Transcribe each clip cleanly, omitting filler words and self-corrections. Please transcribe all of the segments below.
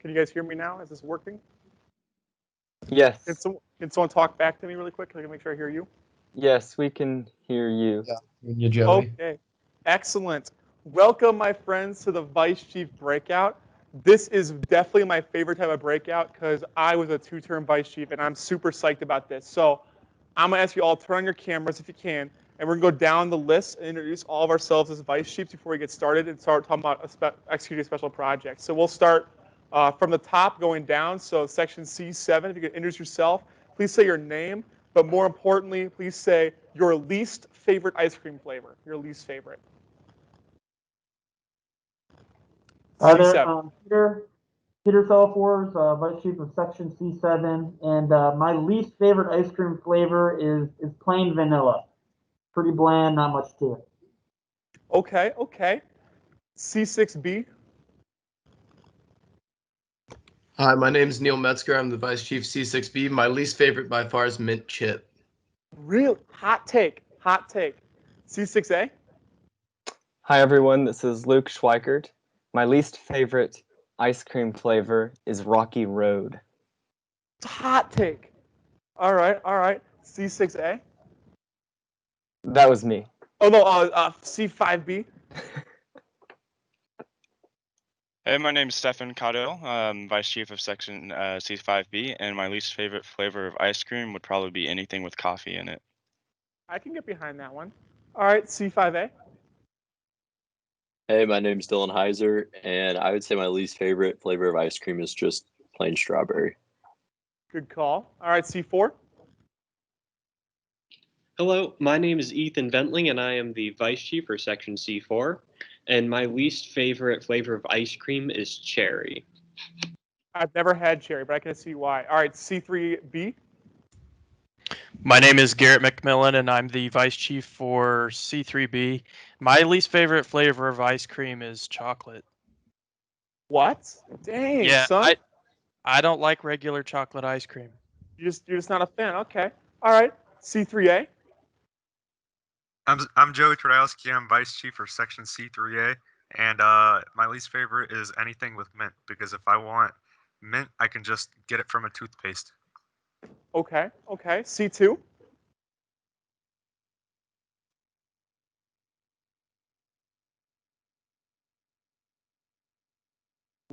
Can you guys hear me now? Is this working? Can, Yes. some, can someone talk back to me really quick? Can I make sure I hear you? Yes, we can hear you. Yeah, you, Joey. Okay, excellent. Welcome, my friends, to the Vice Chief Breakout. This is definitely my favorite type of breakout because I was a two-term Vice Chief, and I'm super psyched about this. So I'm going to ask you all to turn on your cameras if you can, and we're going to go down the list and introduce all of ourselves as Vice Chiefs before we get started and start talking about executing a special project. So we'll start from the top going down. So section C7, if you could introduce yourself, please say your name, but more importantly, please say your least favorite ice cream flavor, your least favorite. Hi there, C7. Peter Salfors, Vice Chief of Section C7, and my least favorite ice cream flavor is plain vanilla. Pretty bland, not much to it. Okay. C6B. Hi, my name is Neil Metzger. I'm the Vice Chief C6B. My least favorite by far is mint chip. Real hot take. C6A. Hi, everyone. This is Luke Schweikert. My least favorite ice cream flavor is Rocky Road. It's a hot take. All right. C6A. That was me. Oh no, C5B. Hey, my name is Stefan Caudill. I'm Vice Chief of Section C5B, and my least favorite flavor of ice cream would probably be anything with coffee in it. I can get behind that one. All right, C5A. Hey, my name's Dylan Heiser, and I would say my least favorite flavor of ice cream is just plain strawberry. Good call. All right, C4. Hello, my name is Ethan Ventling, and I am the Vice Chief for Section C4. And my least favorite flavor of ice cream is cherry. I've never had cherry, but I can see why. All right, C3B. My name is Garrett McMillan, and I'm the Vice Chief for C3B. My least favorite flavor of ice cream is chocolate. What? Dang, Yeah, son. I don't like regular chocolate ice cream. You're just not a fan. Okay. All right, C3A. I'm Joey Tradowski. I'm Vice Chief for Section C3A, and my least favorite is anything with mint, because if I want mint, I can just get it from a toothpaste. Okay. C2.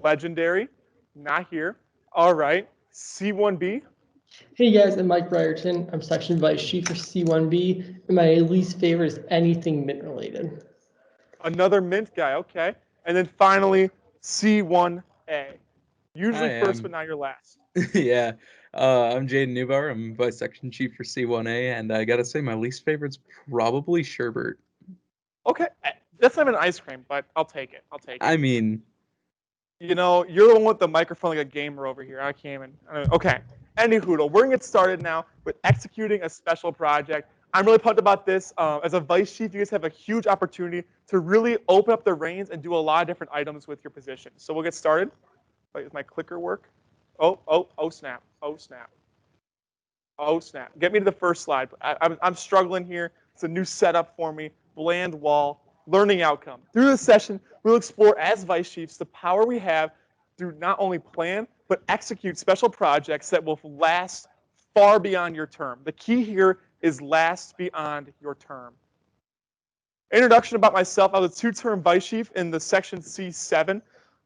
Legendary. Not here. All right. C1B. Hey guys, I'm Mike Brierton. I'm Section Vice Chief for C1B, and my least favorite is anything mint related. Another mint guy. Okay. And then finally, C1A. Usually Hi, first, but now you're last. Yeah. I'm Jaden Neubauer. I'm Vice Section Chief for C1A, and I gotta say my least favorite's probably sherbet. Okay. That's not even ice cream, but I'll take it. I mean, You know, you're the one with the microphone like a gamer over here. I came in. Okay. Anywho, we're going to get started now with executing a special project. I'm really pumped about this. As a Vice Chief, you guys have a huge opportunity to really open up the reins and do a lot of different items with your position. So we'll get started. Wait, does my clicker work? Oh, snap. Oh, snap. Get me to the first slide. I'm struggling here. It's a new setup for me. Bland wall. Learning outcome. Through this session, we'll explore as Vice Chiefs the power we have to not only plan, but execute special projects that will last far beyond your term. The key here is last beyond your term. Introduction about myself. I was a two-term Vice Chief in the Section C7.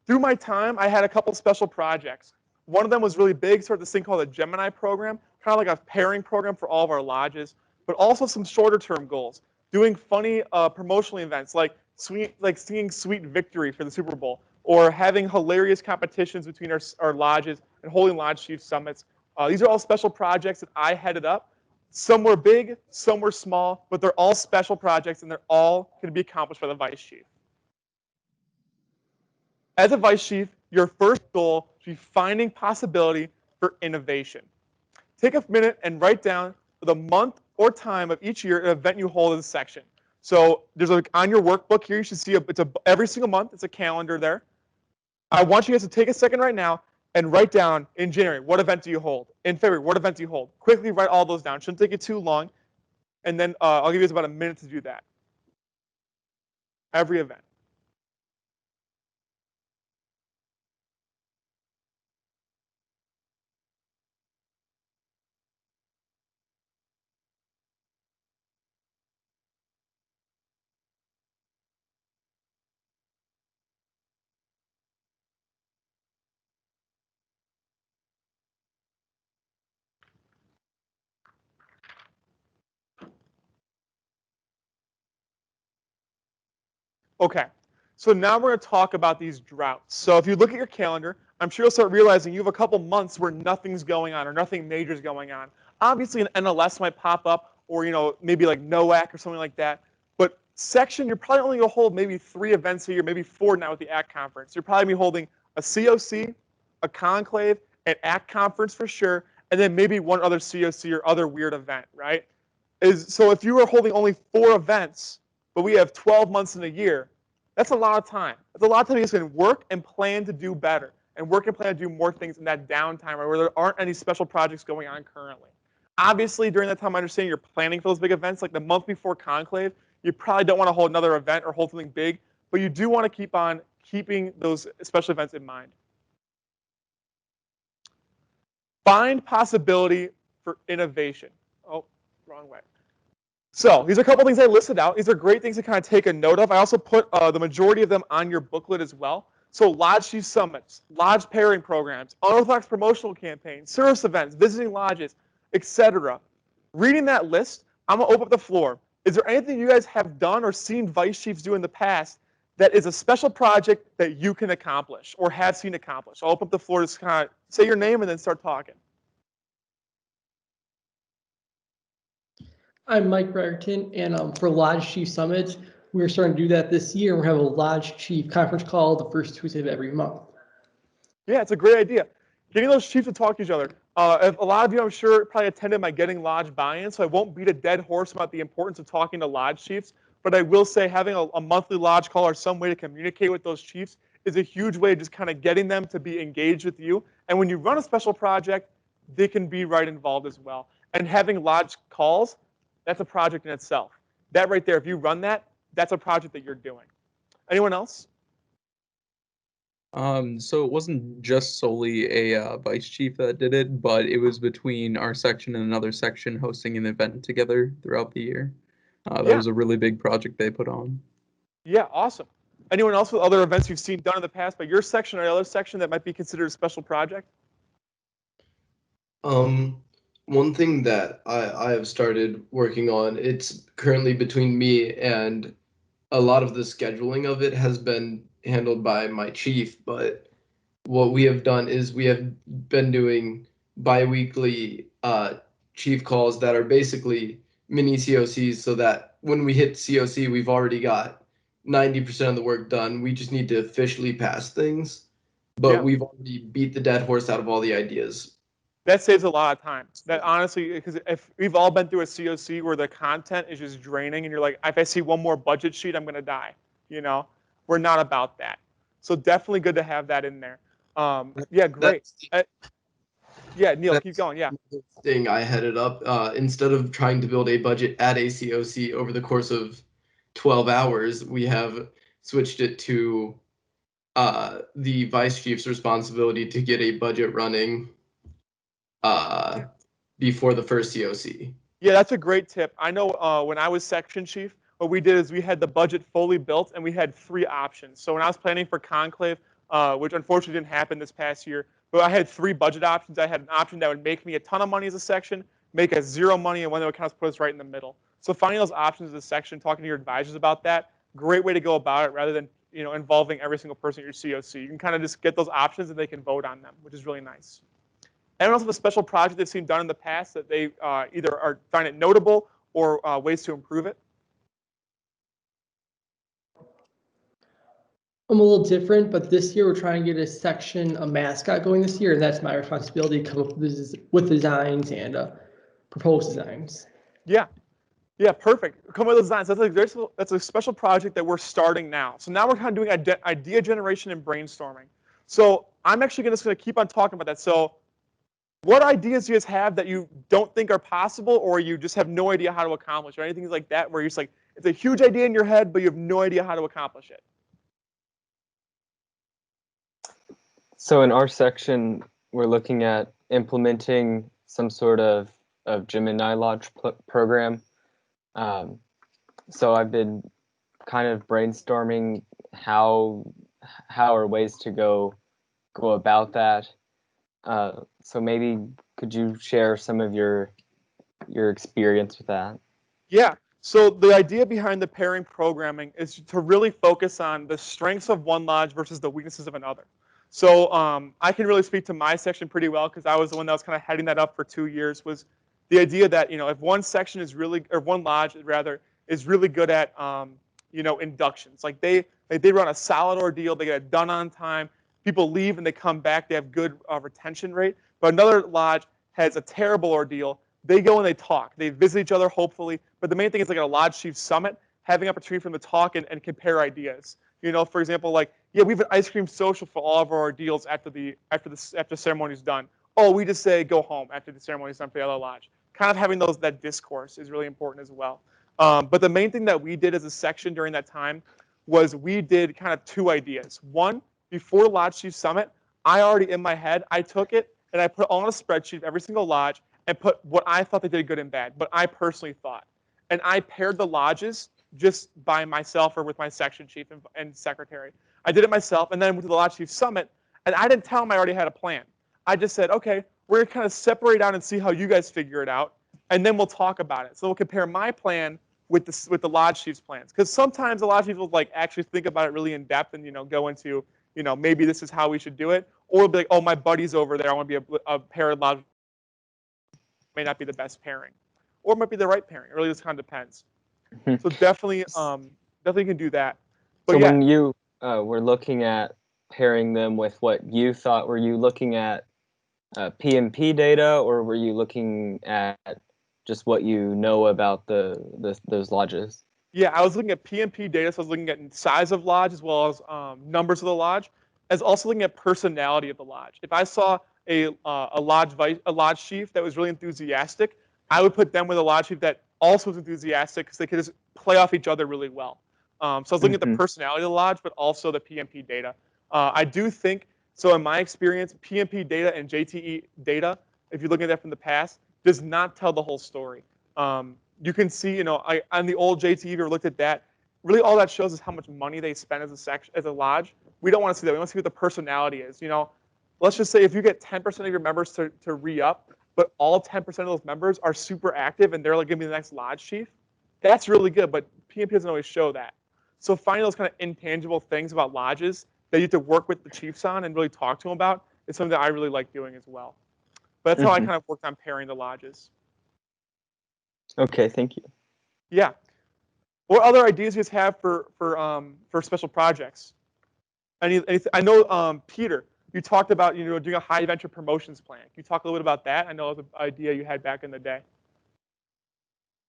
Through my time, I had a couple special projects. One of them was really big, sort of this thing called the Gemini program, kind of like a pairing program for all of our lodges, but also some shorter-term goals. Doing funny promotional events like singing Sweet Victory for the Super Bowl, or having hilarious competitions between our lodges and holding Lodge Chief Summits. These are all special projects that I headed up. Some were big, some were small, but they're all special projects, and they're all going to be accomplished by the Vice Chief. As a Vice Chief, your first goal should be finding possibility for innovation. Take a minute and write down the month or time of each year an event you hold in the section. So there's on your workbook here, you should see every single month, it's a calendar there. I want you guys to take a second right now and write down in January, what event do you hold? In February, what event do you hold? Quickly write all those down. Shouldn't take you too long. And then I'll give you guys about a minute to do that. Every event. Okay, so now we're going to talk about these droughts. So if you look at your calendar, I'm sure you'll start realizing you have a couple months where nothing's going on or nothing major is going on. Obviously, an NLS might pop up, or maybe like NOAC or something like that. But section, you're probably only going to hold maybe 3 events a year, maybe 4 now with the ACT conference. You're probably be holding a COC, a conclave, an ACT conference for sure, and then maybe one other COC or other weird event, right? So if you were holding only 4 events, but we have 12 months in a year, that's a lot of time. That's a lot of time you can work and plan to do better, and work and plan to do more things in that downtime where there aren't any special projects going on currently. Obviously, during that time, I understand you're planning for those big events. Like the month before Conclave, you probably don't want to hold another event or hold something big, but you do want to keep on keeping those special events in mind. Find possibility for innovation. Oh, wrong way. So these are a couple things I listed out. These are great things to kind of take a note of. I also put the majority of them on your booklet as well. So Lodge Chief Summits, Lodge Pairing Programs, Unorthodox Promotional Campaigns, service events, visiting lodges, etc. Reading that list, I'm going to open up the floor. Is there anything you guys have done or seen Vice Chiefs do in the past that is a special project that you can accomplish or have seen accomplished? I'll open up the floor to kind of say your name and then start talking. I'm Mike Brierton, and for Lodge Chief Summits, we're starting to do that this year. We're having a Lodge Chief conference call the first Tuesday of every month. Yeah, it's a great idea. Getting those chiefs to talk to each other. A lot of you, I'm sure, probably attended my Getting Lodge buy-in, so I won't beat a dead horse about the importance of talking to lodge chiefs, but I will say having a monthly lodge call or some way to communicate with those chiefs is a huge way of just kind of getting them to be engaged with you. And when you run a special project, they can be right involved as well. And having lodge calls, that's a project in itself. That right there, if you run that, that's a project that you're doing. Anyone else? So it wasn't just solely a vice chief that did it, but it was between our section and another section hosting an event together throughout the year. That Yeah. was a really big project they put on. Yeah, awesome. Anyone else with other events you've seen done in the past by your section or the other section that might be considered a special project? One thing that I have started working on, it's currently between me, and a lot of the scheduling of it has been handled by my chief, but what we have done is we have been doing bi-weekly chief calls that are basically mini COCs, so that when we hit COC, we've already got 90% of the work done. We just need to officially pass things, but Yeah. we've already beat the dead horse out of all the ideas. That saves a lot of time. That honestly, because if we've all been through a COC where the content is just draining and you're like, if I see one more budget sheet, I'm going to die. We're not about that. So definitely good to have that in there. Yeah, great. Yeah, Neil, keep going. Yeah. Thing I headed up, instead of trying to build a budget at a COC over the course of 12 hours, we have switched it to the vice chief's responsibility to get a budget running before the first COC. Yeah, that's a great tip. I know when I was section chief, what we did is we had the budget fully built and we had 3 options. So when I was planning for Conclave, which unfortunately didn't happen this past year, but I had 3 budget options. I had an option that would make me a ton of money as a section, make us 0 money, and one that would kind of put us right in the middle. So finding those options as a section, talking to your advisors about that, great way to go about it rather than involving every single person at your COC. You can kind of just get those options and they can vote on them, which is really nice. Anyone else have a special project they've seen done in the past that they either find it notable or ways to improve it? I'm a little different, but this year we're trying to get a mascot going this year, and that's my responsibility to come up with designs and propose designs. Yeah, perfect. Come with designs. That's a special project that we're starting now. So now we're kind of doing idea generation and brainstorming. So I'm actually just going to keep on talking about that. So what ideas do you guys have that you don't think are possible or you just have no idea how to accomplish or anything like that where you're just like, it's a huge idea in your head, but you have no idea how to accomplish it? So in our section, we're looking at implementing some sort of Gemini Lodge program. So I've been kind of brainstorming how are ways to go about that. So maybe could you share some of your experience with that? Yeah. So the idea behind the pairing programming is to really focus on the strengths of one lodge versus the weaknesses of another. So I can really speak to my section pretty well because I was the one that was kind of heading that up for 2 years. Was the idea that if one section is really, or one lodge rather, is really good at inductions, like they run a solid ordeal, they get it done on time. People leave and they come back, they have good retention rate. But another lodge has a terrible ordeal. They go and they talk. They visit each other, hopefully. But the main thing is like at a Lodge Chief Summit, having opportunity for them to talk and compare ideas. For example, like, yeah, we have an ice cream social for all of our ordeals after the ceremony's done. Oh, we just say go home after the ceremony's done for the other lodge. Kind of having that discourse is really important as well. But the main thing that we did as a section during that time was we did kind of 2 ideas. One, before Lodge Chief Summit, I already in my head, I took it and I put it all on a spreadsheet of every single lodge and put what I thought they did good and bad, what I personally thought. And I paired the lodges just by myself or with my section chief and secretary. I did it myself, and then went to the Lodge Chief Summit, and I didn't tell them I already had a plan. I just said, okay, we're going to kind of separate out and see how you guys figure it out, and then we'll talk about it. So we'll compare my plan with the Lodge Chief's plans. Because sometimes the Lodge Chief will like actually think about it really in depth and go into, maybe this is how we should do it. Or it'll be like, oh, my buddy's over there. I want to be a paired lodge. May not be the best pairing, or it might be the right pairing. It really just kind of depends. So definitely can do that. But so yeah, when you were looking at pairing them with what you thought, were you looking at PMP data, or were you looking at just what you know about those lodges? Yeah, I was looking at PMP data, so I was looking at size of lodge as well as numbers of the lodge, as also looking at personality of the lodge. If I saw a lodge chief that was really enthusiastic, I would put them with a lodge chief that also was enthusiastic because they could just play off each other really well. So I was looking at the personality of the lodge, but also the PMP data. I do think, so in my experience, PMP data and JTE data, if you're looking at that from the past, does not tell the whole story. You can see, on the old JTE, if you ever looked at that, really all that shows is how much money they spend as a lodge. We don't want to see that. We want to see what the personality is. Let's just say if you get 10% of your members to re-up, but all 10% of those members are super active and they're like going to be the next lodge chief, that's really good, but PMP doesn't always show that. So finding those kind of intangible things about lodges that you have to work with the chiefs on and really talk to them about is something that I really like doing as well. But that's how I kind of worked on pairing the lodges. Okay, thank you. Yeah. What other ideas do you guys have for special projects? I know, Peter, you talked about doing a high adventure promotions plan. Can you talk a little bit about that? I know it was an idea you had back in the day.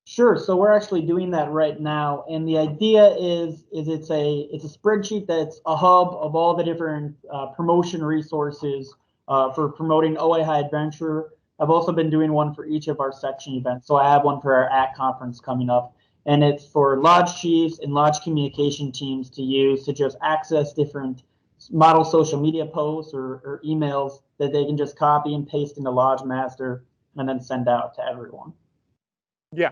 Sure. So we're actually doing that right now, and the idea is it's a spreadsheet that's a hub of all the different promotion resources for promoting OA High Adventure. I've also been doing one for each of our section events. So I have one for our ACT conference coming up, and it's for lodge chiefs and lodge communication teams to use to just access different model social media posts or emails that they can just copy and paste into Lodge Master and then send out to everyone. Yeah.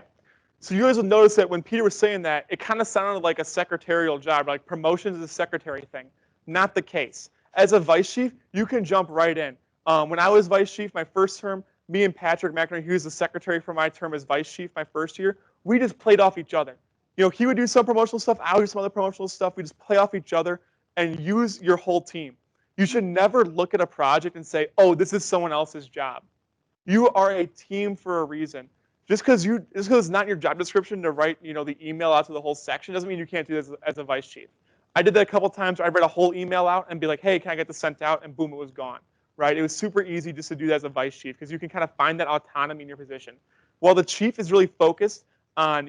So you guys will notice that when Peter was saying that, it kind of sounded like a secretarial job, like promotions is a secretary thing. Not the case. As a vice chief, you can jump right in. When I was vice chief my first term, me and Patrick McInerney, he was the secretary for my term as vice chief my first year, we just played off each other. He would do some promotional stuff, I would do some other promotional stuff. We just play off each other and use your whole team. You should never look at a project and say, oh, this is someone else's job. You are a team for a reason. Just because it's not your job description to write, the email out to the whole section doesn't mean you can't do this as a vice chief. I did that a couple times where I read a whole email out and be like, hey, can I get this sent out? And boom, it was gone, right? It was super easy just to do that as a vice chief because you can kind of find that autonomy in your position. While the chief is really focused on,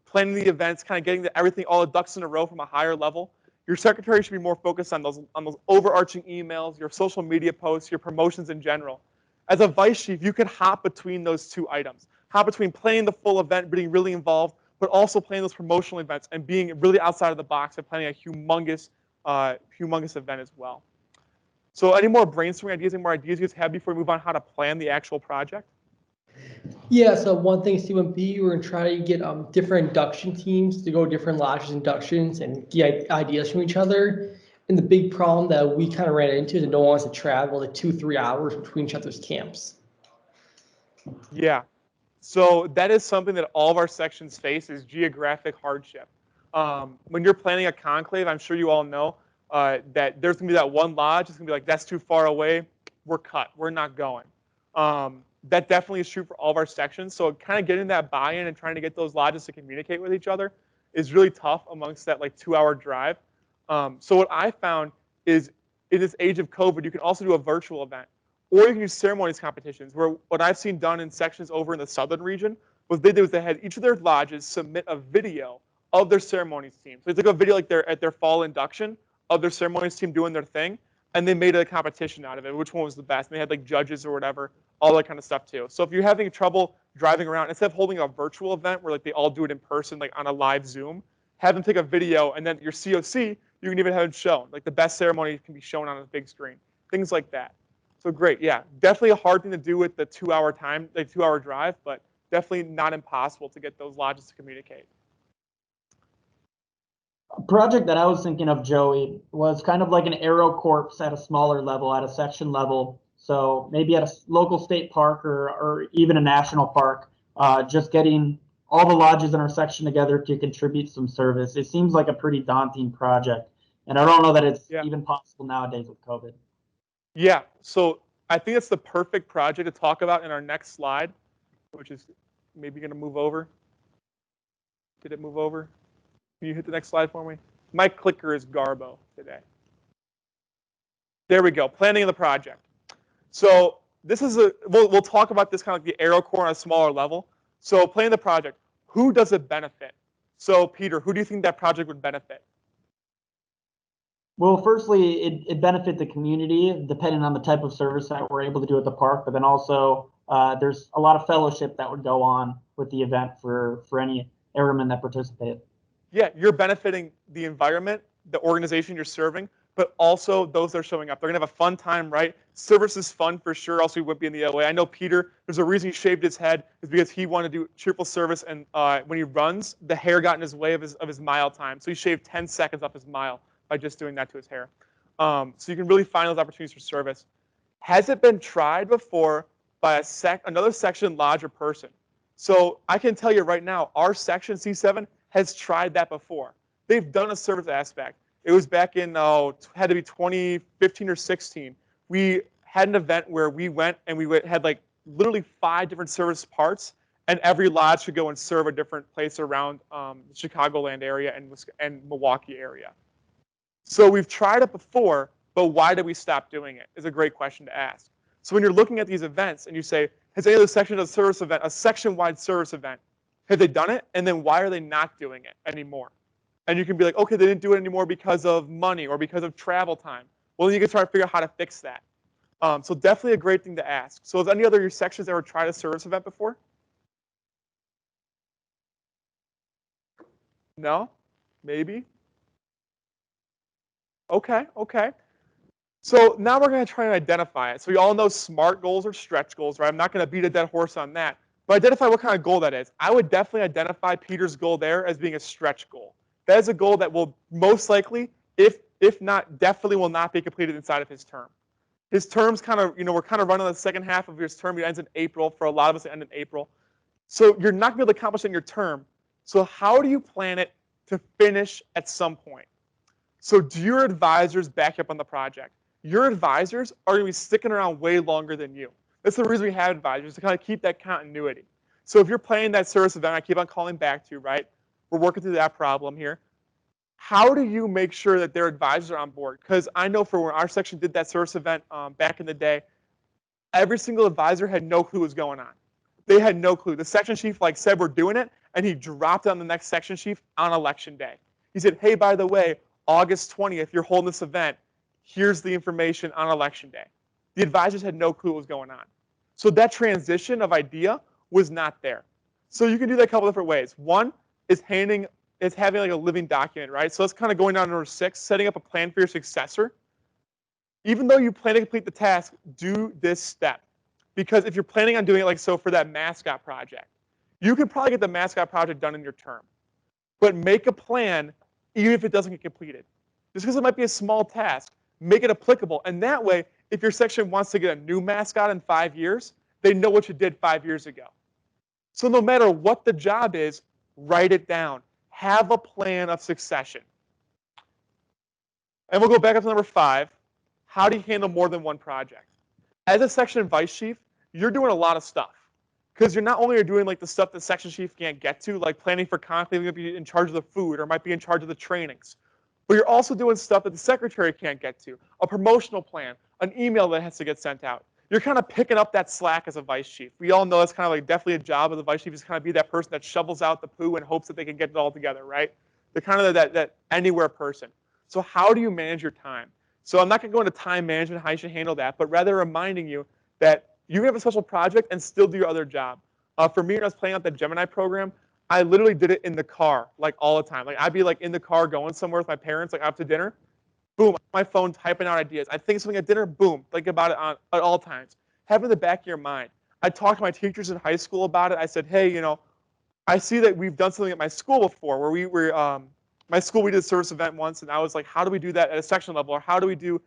planning the events, kind of getting everything, all the ducks in a row from a higher level, your secretary should be more focused on those overarching emails, your social media posts, your promotions in general. As a vice chief, you can hop between those 2 items. Hop between planning the full event, being really involved, but also planning those promotional events and being really outside of the box and planning a humongous event as well. So any more brainstorming ideas, any more ideas you guys have before we move on how to plan the actual project? Yeah, so one thing, C1B, we're going to try to get different induction teams to go different lodges inductions and get ideas from each other. And the big problem that we kind of ran into is that no one wants to travel the 2-3 hours between each other's camps. Yeah. So that is something that all of our sections face is geographic hardship. When you're planning a conclave, I'm sure you all know that there's gonna be that one lodge. It's gonna be like, that's too far away. We're cut. We're not going. That definitely is true for all of our sections. So kind of getting that buy-in and trying to get those lodges to communicate with each other is really tough amongst that like 2-hour drive. So what I found is in this age of COVID, you can also do a virtual event. Or you can use ceremonies competitions, where what I've seen done in sections over in the southern region was they did was they had each of their lodges submit a video of their ceremonies team. So it's like a video like at their fall induction of their ceremonies team doing their thing, and they made a competition out of it, which one was the best. And they had like judges or whatever, all that kind of stuff too. So if you're having trouble driving around, instead of holding a virtual event where like they all do it in person, like on a live Zoom, have them take a video, and then your COC, you can even have it shown. Like the best ceremony can be shown on a big screen. Things like that. So great, yeah. Definitely a hard thing to do with the 2-hour time, like 2-hour drive, but definitely not impossible to get those lodges to communicate. A project that I was thinking of, Joey, was kind of like an Aero Corps at a smaller level, at a section level. So maybe at a local state park or even a national park, just getting all the lodges in our section together to contribute some service. It seems like a pretty daunting project. And I don't know that it's even possible nowadays with COVID. Yeah, so I think it's the perfect project to talk about in our next slide, which is maybe going to move over. Did it move over? Can you hit the next slide for me? My clicker is Garbo today. There we go, planning of the project. So this is we'll talk about this kind of like the Aero Corps on a smaller level. So planning the project, who does it benefit? So Peter, who do you think that project would benefit? Well, firstly, it benefit the community depending on the type of service that we're able to do at the park, but then also there's a lot of fellowship that would go on with the event for any airmen that participate. Yeah, you're benefiting the environment, the organization you're serving, but also those that are showing up. They're gonna have a fun time, right? Service is fun for sure, else we wouldn't be in the OA. I know Peter, there's a reason he shaved his head, is because he wanted to do cheerful service, and when he runs, the hair got in his way of his mile time. So he shaved 10 seconds off his mile by just doing that to his hair. So you can really find those opportunities for service. Has it been tried before by another section, lodge, or person? So I can tell you right now, our section C7 has tried that before. They've done a service aspect. It was back in, had to be 2015 or 16. We had an event where we went and we had like literally 5 different service parts, and every lodge could go and serve a different place around the Chicagoland area and Milwaukee area. So we've tried it before, but why did we stop doing it is a great question to ask. So when you're looking at these events and you say, has any other section of a service event, a section-wide service event, have they done it? And then why are they not doing it anymore? And you can be like, okay, they didn't do it anymore because of money or because of travel time. Well, then you can try to figure out how to fix that. So definitely a great thing to ask. So has any other of your sections ever tried a service event before? No? Maybe? Okay, okay. So now we're going to try and identify it. So we all know SMART goals or stretch goals, right? I'm not going to beat a dead horse on that. But identify what kind of goal that is. I would definitely identify Peter's goal there as being a stretch goal. That is a goal that will most likely, if not, definitely will not be completed inside of his term. His term's kind of, we're kind of running the second half of his term. It ends in April. For a lot of us, it ends in April. So you're not going to be able to accomplish it in your term. So how do you plan it to finish at some point? So do your advisors back up on the project? Your advisors are going to be sticking around way longer than you. That's the reason we have advisors, to kind of keep that continuity. So if you're planning that service event, I keep on calling back to, right? We're working through that problem here. How do you make sure that their advisors are on board? Because I know for when our section did that service event back in the day, every single advisor had no clue what was going on. They had no clue. The section chief said we're doing it, and he dropped on the next section chief on election day. He said, hey, by the way, August 20th, you're holding this event. Here's the information on election day. The advisors had no clue what was going on. So that transition of idea was not there. So you can do that a couple different ways. One is having like a living document, right? So that's kind of going down to number 6, setting up a plan for your successor. Even though you plan to complete the task, do this step. Because if you're planning on doing it like so for that mascot project, you can probably get the mascot project done in your term. But make a plan even if it doesn't get completed. Just because it might be a small task, make it applicable. And that way, if your section wants to get a new mascot in 5 years, they know what you did 5 years ago. So no matter what the job is, write it down. Have a plan of succession. And we'll go back up to number 5. How do you handle more than one project? As a section vice chief, you're doing a lot of stuff. Because you're not only doing like the stuff that section chief can't get to, like planning for conclave, you might be in charge of the food or might be in charge of the trainings. But you're also doing stuff that the secretary can't get to, a promotional plan, an email that has to get sent out. You're kind of picking up that slack as a vice chief. We all know that's kind of like definitely a job of the vice chief is kind of be that person that shovels out the poo and hopes that they can get it all together, right? They're kind of that anywhere person. So how do you manage your time? So I'm not going to go into time management, how you should handle that, but rather reminding you that you can have a special project and still do your other job. For me, when I was playing out the Gemini program, I literally did it in the car, like all the time. Like I'd be like in the car going somewhere with my parents, like out to dinner. Boom, my phone typing out ideas. I think something at dinner, boom, think about it at all times. Have it in the back of your mind. I talked to my teachers in high school about it. I said, hey, I see that we've done something at my school before where we were, my school, we did a service event once, and I was like, how do we do that at a section level? Or how do we do,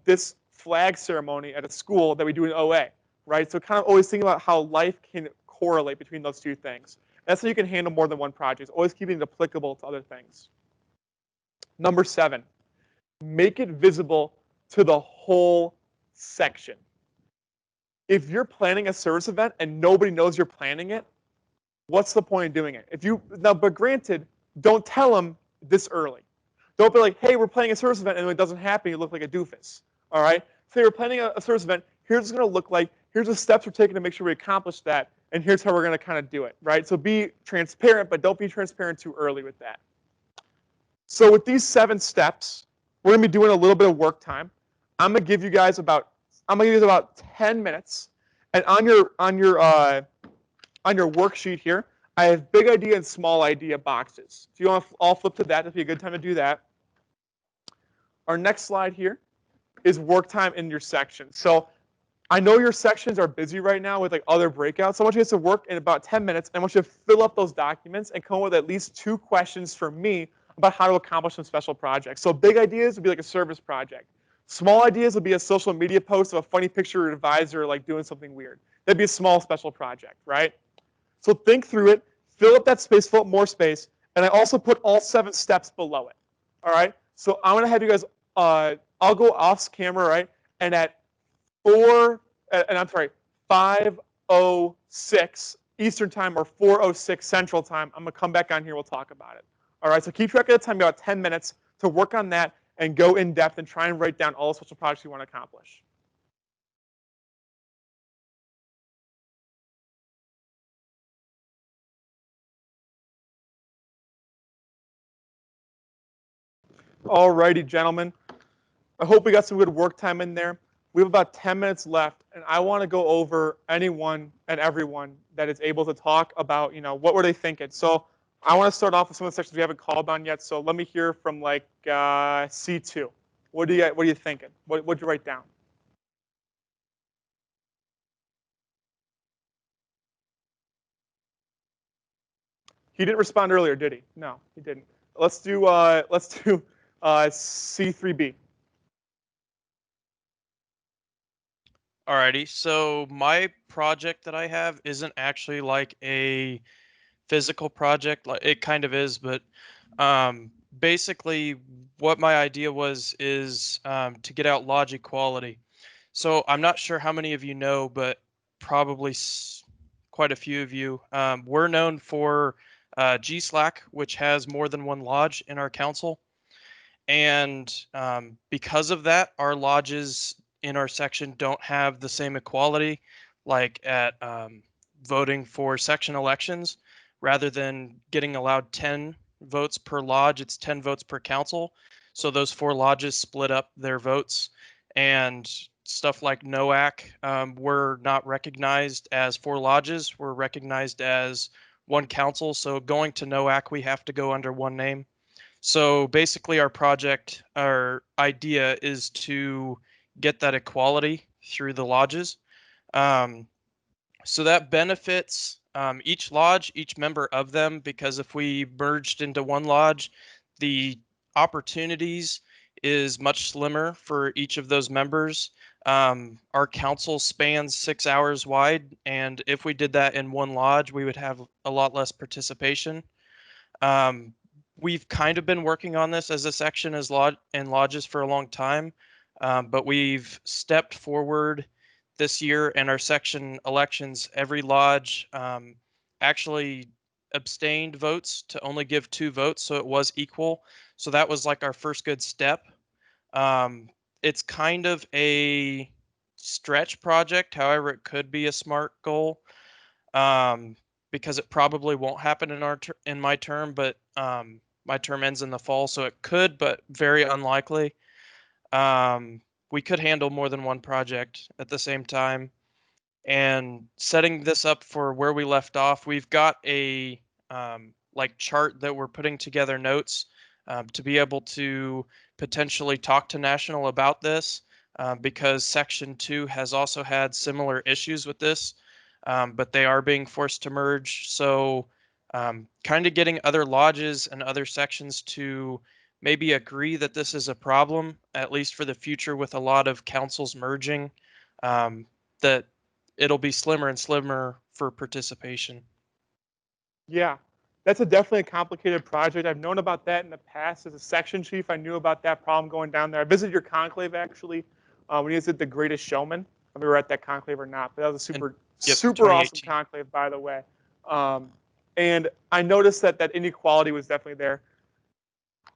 this flag ceremony at a school that we do in OA, right? So kind of always thinking about how life can correlate between those two things. That's how you can handle more than one project. Always keeping it applicable to other things. Number 7, make it visible to the whole section. If you're planning a service event and nobody knows you're planning it, what's the point of doing it? But granted, don't tell them this early. Don't be like, hey, we're planning a service event, and when it doesn't happen, you look like a doofus. All right? Say we're planning a service event. Here's what it's going to look like. Here's the steps we're taking to make sure we accomplish that. And here's how we're going to kind of do it, right? So be transparent, but don't be transparent too early with that. So with these 7 steps, we're going to be doing a little bit of work time. I'm going to give you guys about 10 minutes. And on your worksheet here, I have big idea and small idea boxes. If you want to all flip to that, that'd be a good time to do that. Our next slide here is work time in your section. So I know your sections are busy right now with like other breakouts. So I want you guys to work in about 10 minutes, and I want you to fill up those documents and come up with at least 2 questions for me about how to accomplish some special projects. So big ideas would be like a service project. Small ideas would be a social media post of a funny picture of an advisor like doing something weird. That'd be a small special project, right? So think through it, fill up that space, fill up more space, and I also put all 7 steps below it. All right? So I'm going to have you guys, I'll go off camera, right? And at 5:06 Eastern time or 4:06 Central time, I'm going to come back on here, we'll talk about it. All right, so keep track of the time, about 10 minutes to work on that and go in depth and try and write down all the special projects you want to accomplish. All righty, gentlemen. I hope we got some good work time in there. We have about 10 minutes left, and I want to go over anyone and everyone that is able to talk about, what were they thinking. So I want to start off with some of the sections we haven't called on yet. So let me hear from like C2. What are you thinking? What'd you write down? He didn't respond earlier, did he? No, he didn't. Let's do C3B. Alrighty, so my project that I have isn't actually like a physical project. Like it kind of is, but basically what my idea is to get out lodge equality. So I'm not sure how many of you know, but probably quite a few of you. We're known for GSLAC, which has more than one lodge in our council. And because of that, our lodges in our section don't have the same equality like at voting for section elections. Rather than getting allowed 10 votes per lodge, it's 10 votes per council. So those 4 lodges split up their votes, and stuff like NOAC, we're not recognized as 4 lodges. We're recognized as one council. So going to NOAC, we have to go under one name. So basically our idea is to get that equality through the lodges. So that benefits each lodge, each member of them, because if we merged into one lodge, the opportunities is much slimmer for each of those members. Our council spans 6 hours wide, and if we did that in one lodge, we would have a lot less participation. We've kind of been working on this as a section as in lodges for a long time, but we've stepped forward this year in our section elections. Every lodge actually abstained votes to only give 2 votes, so it was equal. So that was like our first good step. It's kind of a stretch project. However, it could be a smart goal because it probably won't happen in my term, but my term ends in the fall, so it could, but very unlikely. We could handle more than one project at the same time. And setting this up for where we left off, we've got a like chart that we're putting together notes to be able to potentially talk to National about this because Section 2 has also had similar issues with this, but they are being forced to merge. So kind of getting other lodges and other sections to maybe agree that this is a problem, at least for the future with a lot of councils merging, that it'll be slimmer and slimmer for participation. Yeah, that's definitely a complicated project. I've known about that in the past. As a section chief, I knew about that problem going down there. I visited your conclave, actually, when you did The Greatest Showman. I don't know if we were at that conclave or not, but that was a super awesome conclave, by the way. And I noticed that inequality was definitely there.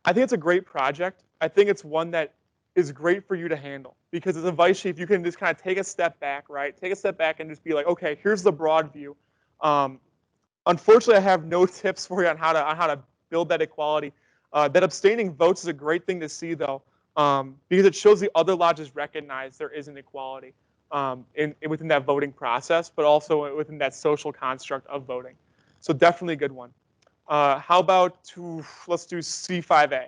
I think it's a great project. I think it's one that is great for you to handle because as a vice chief, you can just kind of take a step back, right? Take a step back and just be like, okay, here's the broad view. Unfortunately, I have no tips for you on how to build that equality. That abstaining votes is a great thing to see, though, because it shows the other lodges recognize there is an equality within that voting process, but also within that social construct of voting. So definitely a good one. How about let's do C5A.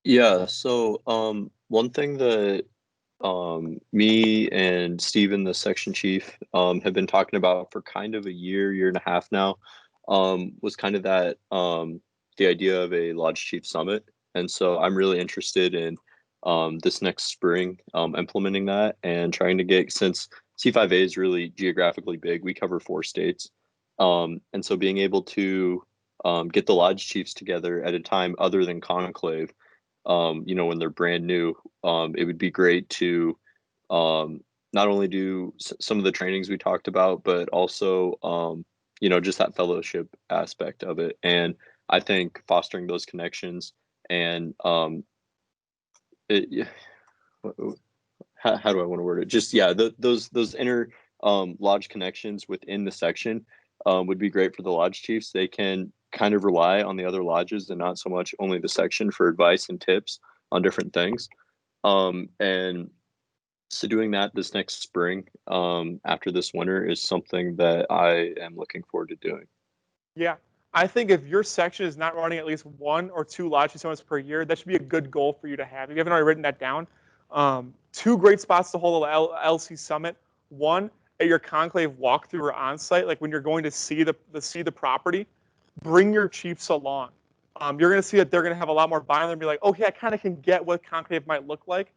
Yeah, so one thing that me and Steven, the section chief, have been talking about for kind of a year and a half now, was kind of that the idea of a Lodge Chief Summit. And so I'm really interested in this next spring implementing that and trying to get, since C5A is really geographically big, we cover 4 states. And so being able to get the Lodge Chiefs together at a time other than conclave, when they're brand new, it would be great to not only do some of the trainings we talked about, but also, just that fellowship aspect of it. And I think fostering those connections and how do I want to word it? Just, yeah, those inner lodge connections within the section would be great for the lodge chiefs. They can kind of rely on the other lodges and not so much only the section for advice and tips on different things. And so doing that this next spring after this winter is something that I am looking forward to doing. Yeah, I think if your section is not running at least 1 or 2 lodge summits per year, that should be a good goal for you to have. If you haven't already written that down, 2 great spots to hold a LC summit. One, at your conclave walkthrough or on-site, like when you're going to see the property, bring your chiefs along. You're going to see that they're going to have a lot more buy-in and be like, okay, I kind of can get what conclave might look like.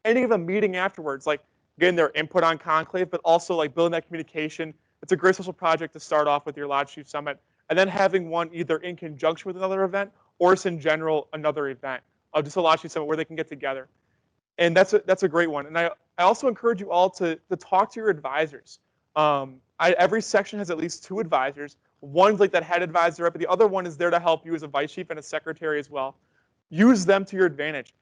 And even a meeting afterwards, like getting their input on conclave, but also like building that communication. It's a great social project to start off with your Lodge Chief Summit, and then having one either in conjunction with another event or just in general another event, just a Lodge Chief Summit where they can get together. And that's a great one. And I also encourage you all to talk to your advisors. Every section has at least 2 advisors. One's like that head advisor, but the other one is there to help you as a vice chief and a secretary as well. Use them to your advantage.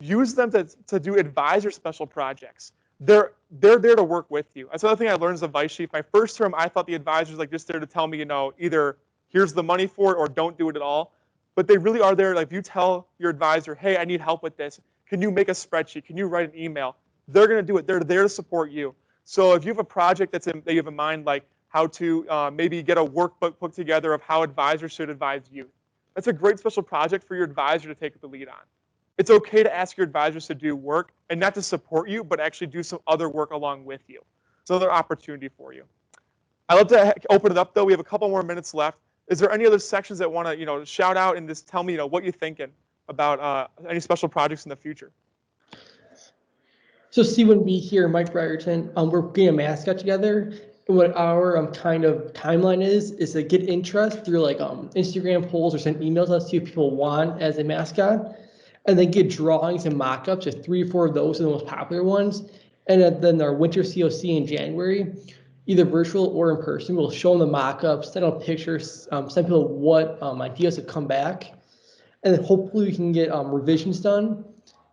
Use them to do advisor special projects. They're there to work with you. That's another thing I learned as a vice chief. My first term, I thought the advisors like just there to tell me, either here's the money for it or don't do it at all. But they really are there. Like if you tell your advisor, hey, I need help with this. Can you make a spreadsheet? Can you write an email? They're going to do it. They're there to support you. So if you have a project that you have in mind, like how to maybe get a workbook put together of how advisors should advise you, that's a great special project for your advisor to take the lead on. It's okay to ask your advisors to do work and not to support you, but actually do some other work along with you. It's another opportunity for you. I'd love to open it up, though. We have a couple more minutes left. Is there any other sections that want to, shout out and just tell me, what you're thinking? about any special projects in the future. So Stephen B here, Mike Brierton, we're getting a mascot together. And what our kind of timeline is to get interest through like Instagram polls or send emails out to see if people want as a mascot, and then get drawings and mock-ups. Just 3 or 4 of those are the most popular ones. And then our winter COC in January, either virtual or in person, we'll show them the mock-ups, send out pictures, send people what ideas have come back, and then hopefully we can get revisions done,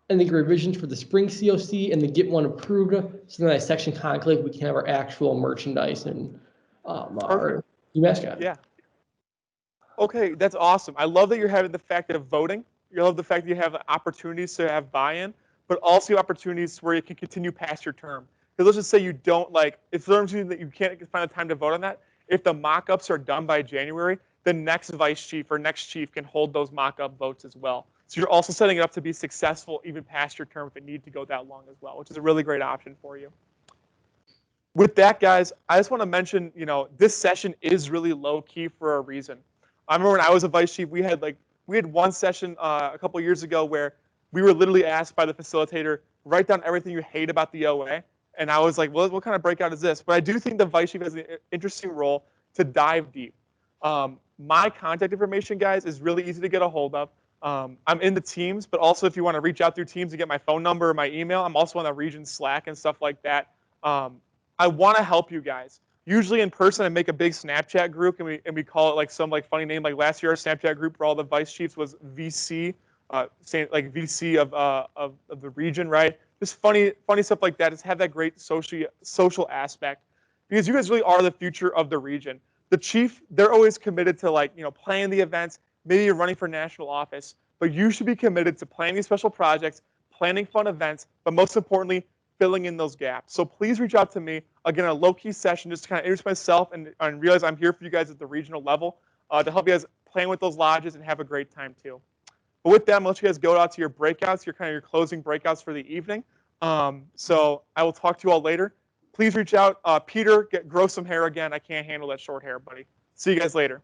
and then get revisions for the spring COC, and then get one approved. So then at section conclave, we can have our actual merchandise and our new mascot. Yeah. Okay, that's awesome. I love that you're having the fact of voting. You love the fact that you have opportunities to have buy-in, but also opportunities where you can continue past your term. Because let's just say you don't like, if there's something that you can't find the time to vote on that, if the mock-ups are done by January, the next vice chief or next chief can hold those mock-up votes as well. So you're also setting it up to be successful even past your term if it needs to go that long as well, which is a really great option for you. With that, guys, I just want to mention, this session is really low key for a reason. I remember when I was a vice chief, we had one session a couple years ago where we were literally asked by the facilitator, write down everything you hate about the OA. And I was like, well, what kind of breakout is this? But I do think the vice chief has an interesting role to dive deep. My contact information, guys, is really easy to get a hold of. I'm in the teams, but also if you want to reach out through teams to get my phone number or my email, I'm also on the region Slack and stuff like that. I want to help you guys. Usually in person, I make a big Snapchat group, and we call it like some funny name. Like last year, our Snapchat group for all the vice chiefs was VC, saying like VC of the region, right? Just funny stuff like that. Just have that great social aspect, because you guys really are the future of the region. The chief, they're always committed to planning the events. Maybe you're running for national office, but you should be committed to planning special projects, planning fun events, but most importantly, filling in those gaps. So please reach out to me. Again, a low-key session just to kind of introduce myself and realize I'm here for you guys at the regional level to help you guys plan with those lodges and have a great time too. But with that, I'm going to let you guys go out to your breakouts, your closing breakouts for the evening. So I will talk to you all later. Please reach out. Peter, grow some hair again. I can't handle that short hair, buddy. See you guys later.